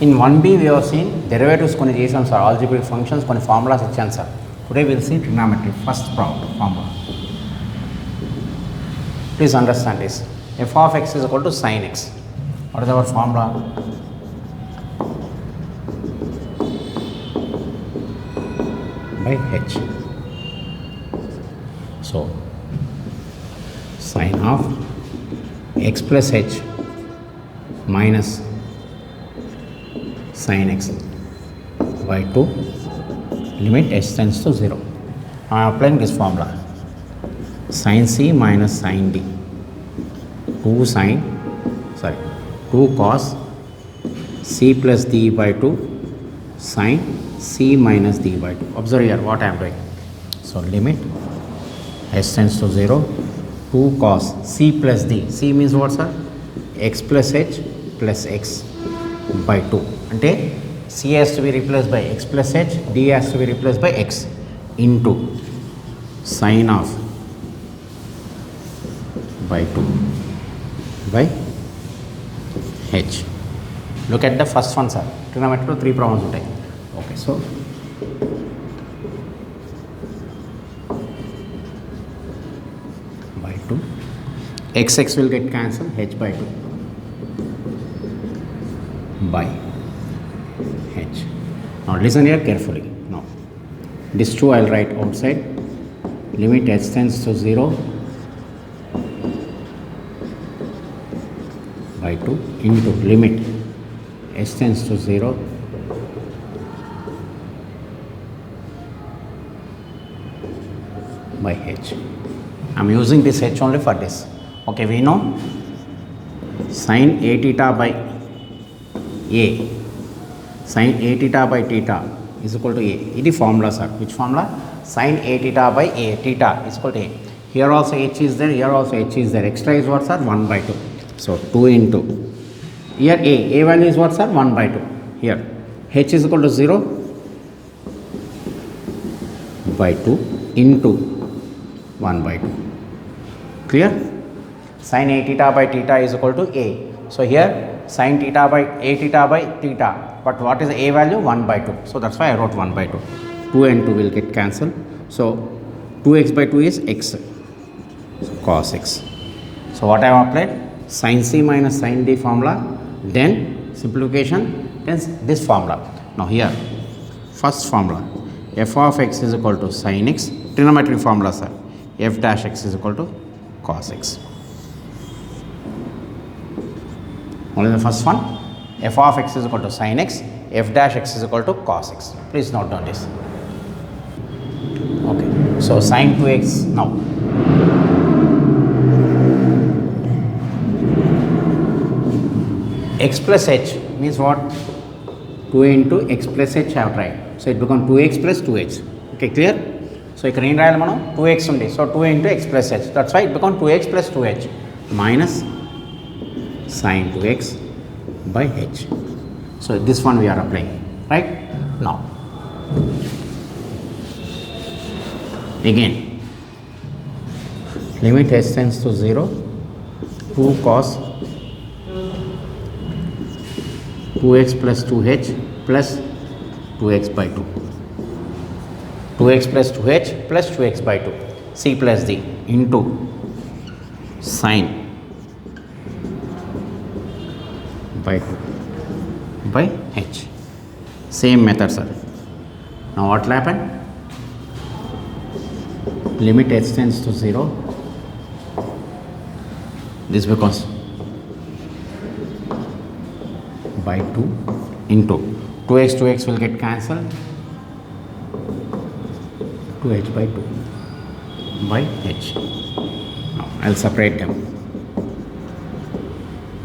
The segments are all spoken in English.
In 1B we have seen derivatives కొన్ని చేసాం sir, algebraic functions కొన్ని formulas ఇచ్చాను sir. Today we will see trigonometry, first formula. Please understand this. F of x is equal to sin x. What is our formula? By h. So sin of x plus h minus sin x by 2 limit h tends to 0. I am applying this formula. Sin c minus sin d, 2 cos c plus d by 2 sin c minus d by 2. Observe here what I am doing. So limit h tends to 0, 2 cos c plus d, c means what sir? X plus h plus x by 2. అంటే c has to be replaced by x plus h, d has to be replaced by x into sin of by 2 by h. Look at the first one sir. Trigonometry 3 problems ఉంటాయి. Okay, so by 2 x will get cancelled, h by 2 by h. Now listen here carefully. Now this 2 I will write outside. Limit h tends to 0 by 2 into limit h tends to 0 by h. I am using this h only for this. Okay, we know sin a theta by a, sin a theta by theta is equal to a. This formula sir. Which formula? Sin a theta by a, theta is equal to a. Here also h is there, here also h is there. Extra is what sir? 1 by 2. So 2 into, here a value is what sir? 1 by 2. Here h is equal to 0 by 2 into 1 by 2. Clear? Sin a theta by theta is equal to a. So here sin theta by a theta by theta, but what is the a value? 1 by 2. So that's why I wrote 1 by 2. 2 and 2 will get cancelled. So 2x by 2 is x, so cos x. So what I have applied? Sin c minus sin d formula, then simplification, then this formula. Now here first formula, f of x is equal to sin x, trigonometry formula sir. F dash x is equal to cos x. Only the first one, f of x is equal to sin x, f dash x is equal to cos x. Please note down this. Okay, so sin 2x now. X plus h means what? 2 into x plus h I have tried. So it becomes 2x plus 2h. Okay, clear? So ఇక్కడ ఏం రాయాలి మనం? 2x ఉంది. So 2 into x plus h. That's why it becomes 2x plus 2h minus sin 2x by h. So this one we are applying, right? Now again limit h tends to 0, 2 cos 2x plus 2h plus 2x by 2. 2x plus 2h plus 2x by 2. C plus d into sin by 2 by h. Same method sir. Now what will happen? Limit h tends to 0. This becomes by 2 into 2x will get cancelled, 2h by 2 by h. Now I will separate them.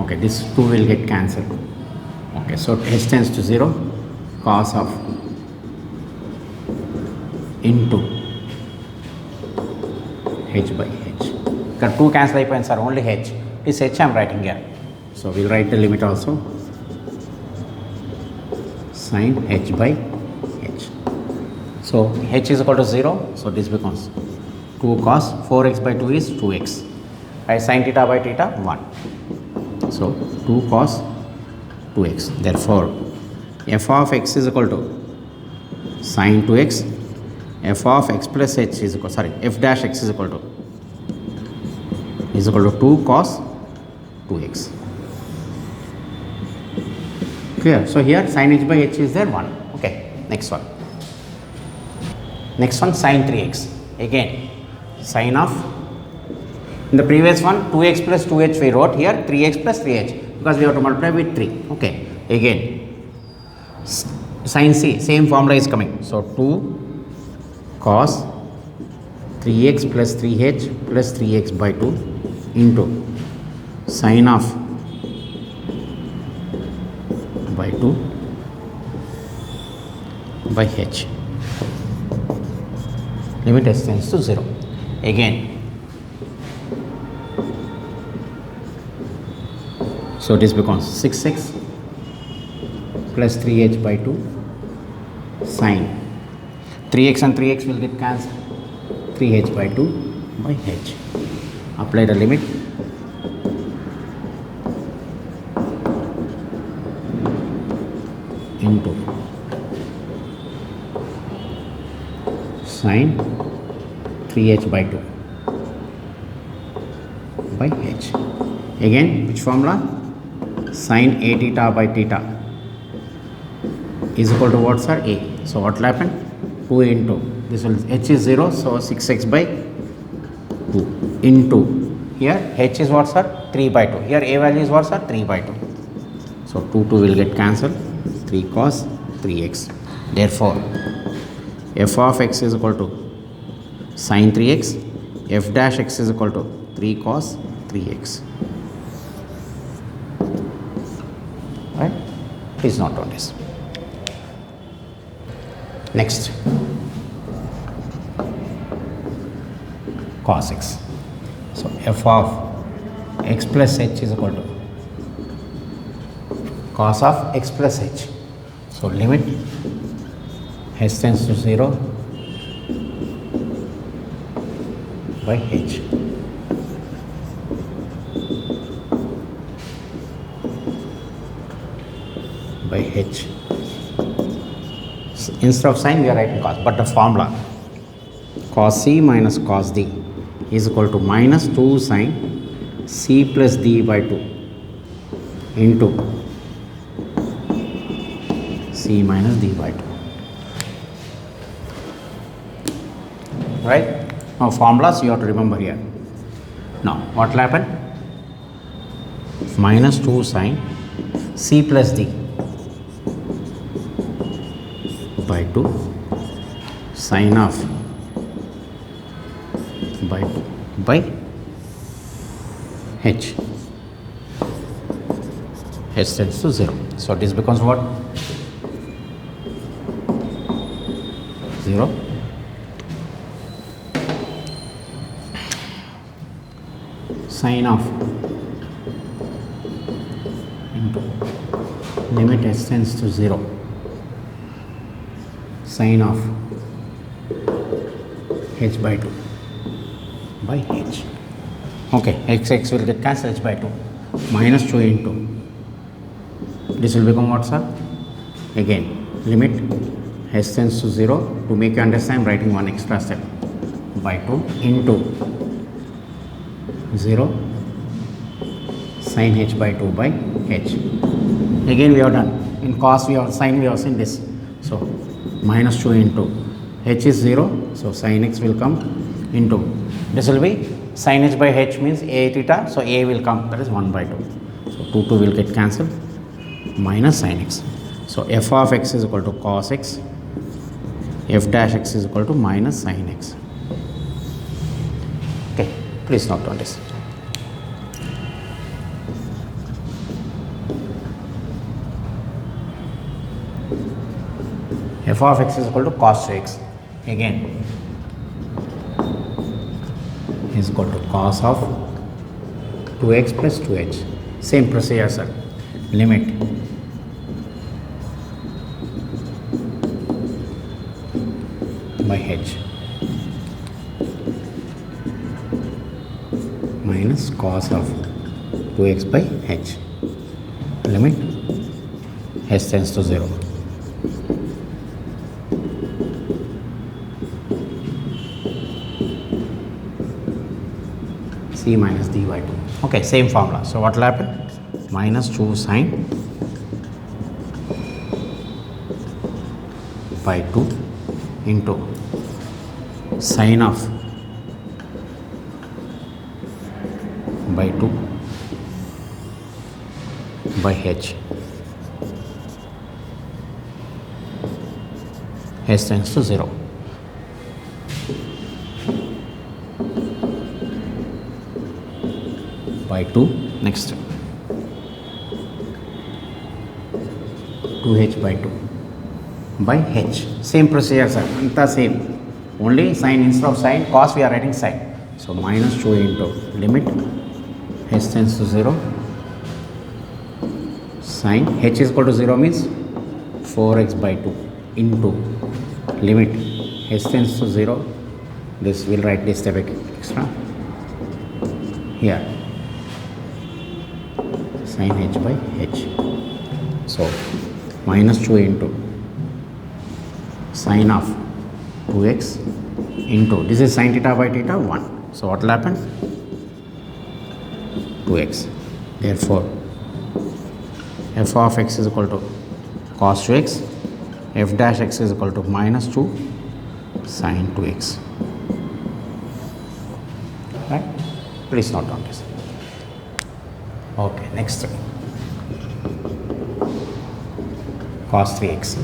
Okay, this 2 will get cancelled. Okay, so h tends to 0, cos of into h by h. ఇక్కడ 2 cancel అయిపోయింది sir, only h. This h I am writing here. So we will write the limit also. Sin h by h. So h is equal to 0. So this becomes 2 cos 4x by 2 is 2x. Right, sin theta by theta 1. So 2 cos 2x. Therefore f of x is equal to sine 2x, f of x plus h is equal, sorry, f dash x is equal to 2 cos 2x. Clear? So here sin h by h is there 1. Okay, next one. Next one, sin 3x. Again, sine of, in the previous one 2x plus 2h we wrote, here 3x plus 3h because we have to multiply with 3. Okay, again sin c, same formula is coming. So 2 cos 3x plus 3h plus 3x by 2 into sine of by 2 by h. Limit s tends to 0. Again, so this becomes 6x plus 3h by 2 sine 3x and 3x will get cancelled, 3h by 2 by h. Apply the limit. Into sine 3h by 2 by h. Again, which formula? Sine a theta by theta is equal to what, sir? A. So what will happen? 2 into, this will, h is 0, so 6x by 2 into, here h is what, sir? 3 by 2. Here a value is what, sir? 3 by 2. So 2 will get cancelled, 3 cos 3x. Therefore, f of x is equal to sine 3x, f dash x is equal to 3 cos 3x. Right? Please note on this. Next, cos x. So f of x plus h is equal to cos of x plus h. So limit h tends to 0 by h. By h. So instead of sine we are writing cos, but the formula cos c minus cos d is equal to minus 2 sine c plus d by 2 into c minus d by 2. Right? Now formulas you have to remember here. Now what will happen? Minus 2 sine c plus d by 2 sine of by 2 by h. H tends to 0. So this becomes what? 0 sine of into limit h tends to 0 sine of h by 2 by h. Okay, x will get cancelled, h by 2 minus 2 into, this will become what, sir? Again, limit h tends to 0. To make you understand, I am writing one extra step, by 2 into 0 sin h by 2 by h. Again we have done, in cos we have, sin we have seen this. So minus 2 into h is 0, so sin x will come into, this will be sin h by h means a theta, so a will come, that is 1 by 2. So 2 will get cancelled, minus sin x. So f of x is equal to cos x, f dash x is equal to minus sin x. Okay, please note on this. F of x is equal to cos 2x. Again, is equal to cos of 2x plus 2h. Same procedure, sir. Limit by h minus cos of 2x by h. Limit h tends to 0. C minus d by 2. Okay, same formula. So what will happen? Minus 2 sine by 2 into sine of by 2 by h. H tends to 0. By 2, next 2h by 2 by h. Same procedure, sir. Anta same. Only sine instead of sine, cos we are writing sine. So minus 2 into limit h tends to 0. Sine h is equal to 0 means 4x by 2 into limit h tends to 0. This will write this step extra here. Sin h by h. So minus 2 into sine of 2x into, this is sin theta by theta 1. So what will happen? 2x. Therefore f of x is equal to cos 2x, f dash x is equal to minus 2 sin 2x. Right? Please note on this. Okay, next cos 3x.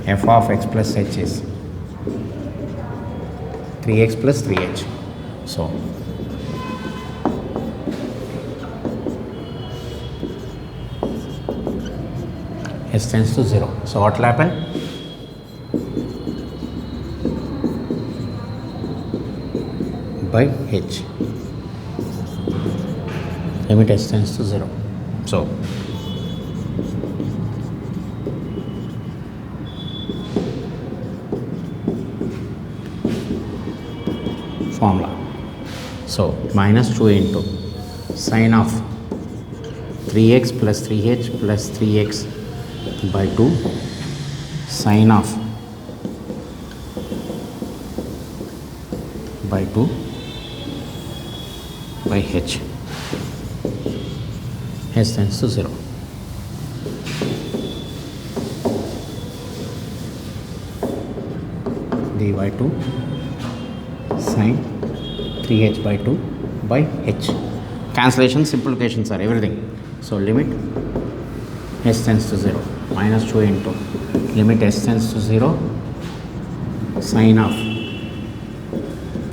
F of x plus h is 3x plus 3h. So h tends to 0. So what will happen? By h. Limit h tends to 0. So formula. So minus 2 into sine of 3x plus 3h plus 3x by 2 sine of by 2 by h. H tends to 0. d by 2 sine 3h by 2 by h. Cancellation, simplifications are everything. So limit h tends to 0. Minus 2 into limit h tends to 0 sine of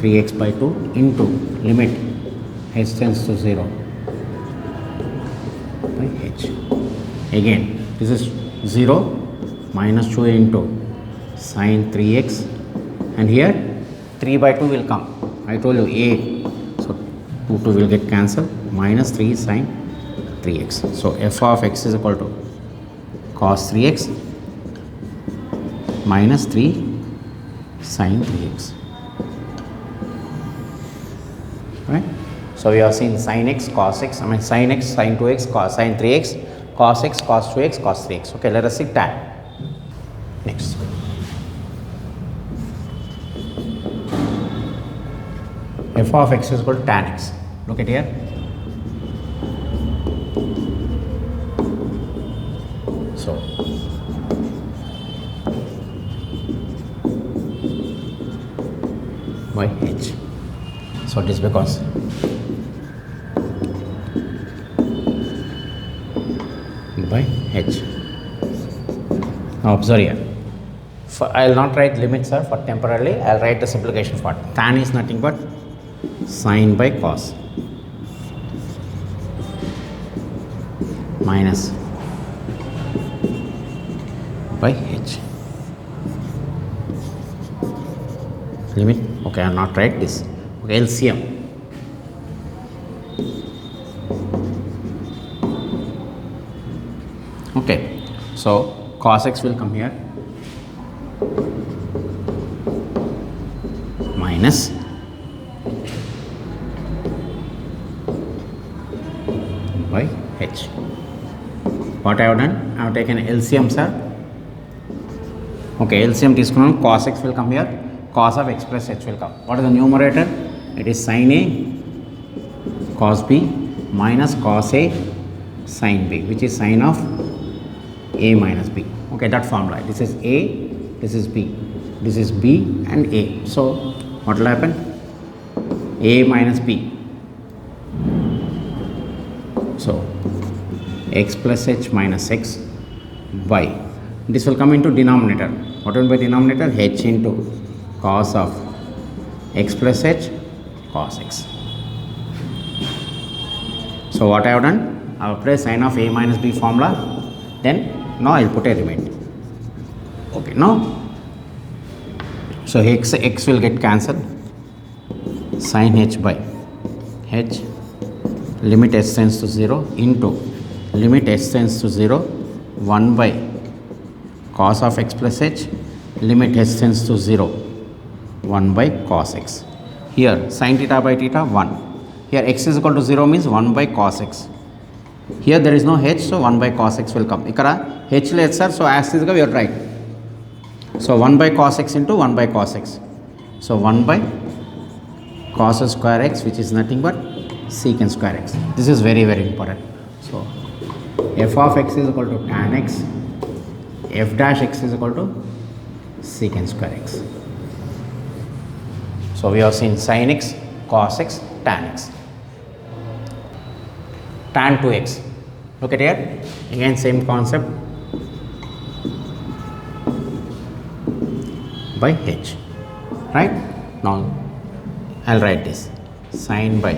3x by 2 into limit h tends to 0 by h. Again, this is 0 minus 2 into sine 3x, and here 3 by 2 will come. I told you a, so 2 will get cancelled. Minus 3 sine 3x. So f of x is equal to cos 3x minus 3 sine 3x. Right? So we have seen sin x, cos x, sin x, sin 2x, cos sin 3x, cos x, cos 2x, cos 3x. Okay, let us see tan. Next. F of x is equal to tan x. Look at here. So by h. So it is because by h. Now observe here. I will not write limits, sir, for temporarily. I will write the simplification part. Tan is nothing but sine by cos minus by h. Limit. Okay, I will not write this. Okay, LCM. Okay, so cos x will come here minus by h. what I have done, I have taken LCM, sir. Okay, LCM తీసుకున్నాను. Cos x will come here, cos of x plus h will come. What is the numerator? It is sin a cos b minus cos a sin b, which is sin of a minus b. Okay, that formula. This is a, this is b, this is b and a. So what will happen? A minus b. So x plus h minus x by, this will come into denominator. What will be denominator? H into cos of x plus h cos x. So what I have done, I have pressed sin of a minus b formula, then now I will put a remainder. Okay, now so x will get cancelled, sin h by h, limit h tends to 0 into limit h tends to 0, 1 by cos of x plus h, limit h tends to 0, 1 by cos x. Here sin theta by theta 1. Here x is equal to 0 means 1 by cos x. Here there is no h, so 1 by cos x will come. Ikkada h లేదు sir, so as is we are right. So 1 by cos x into 1 by cos x. So 1 by cos square x, which is nothing but secant square x. This is very important. So f of x is equal to tan x, f dash x is equal to secant square x. So we have seen sin x, cos x, tan x. Tan 2x. Look at here. Again same concept. By h. Right? Now I'll write this. Sin by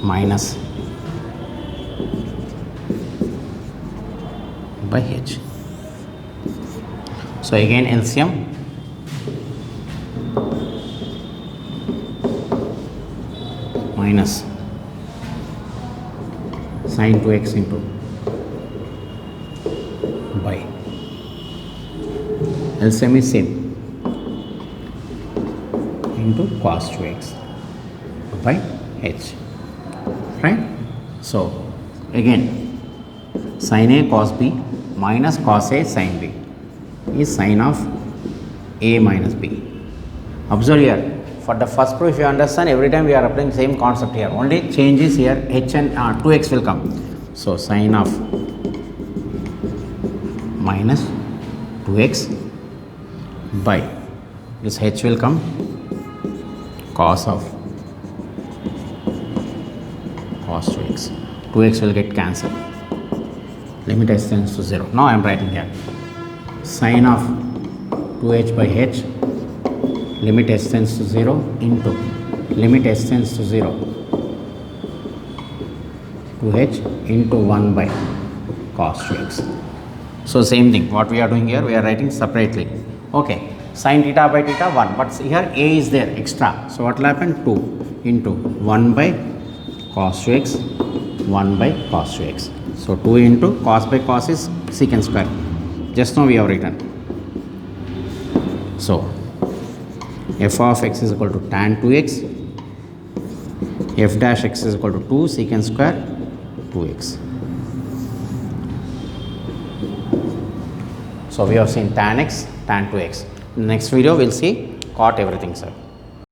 minus by h. So again LCM, minus sin 2x into by LCM is same into cos 2x by h. Right? So again sin a cos b minus cos a sin b is sin of a minus b. Observe here, for the first proof, if you understand, every time we are applying same concept here, only change is here, h and 2x will come. So sin of minus 2x by this h will come, cos of cos 2x. 2x will get cancelled, limit h tends to 0. Now I am writing here sin of 2h by h, limit h tends to 0 into limit h tends to 0, 2h into 1 by cos 2x. So same thing, what we are doing here, we are writing separately. Okay, sin theta by theta 1, but here a is there extra. So what will happen? 2 into 1 by cos 2x, 1 by cos 2x. So 2 into cos by cos is secant square. Just now we have written. So f of x is equal to tan 2x, f dash x is equal to 2 secant square 2x. So we have seen tan x, tan 2x. In the next video we will see cot everything, sir.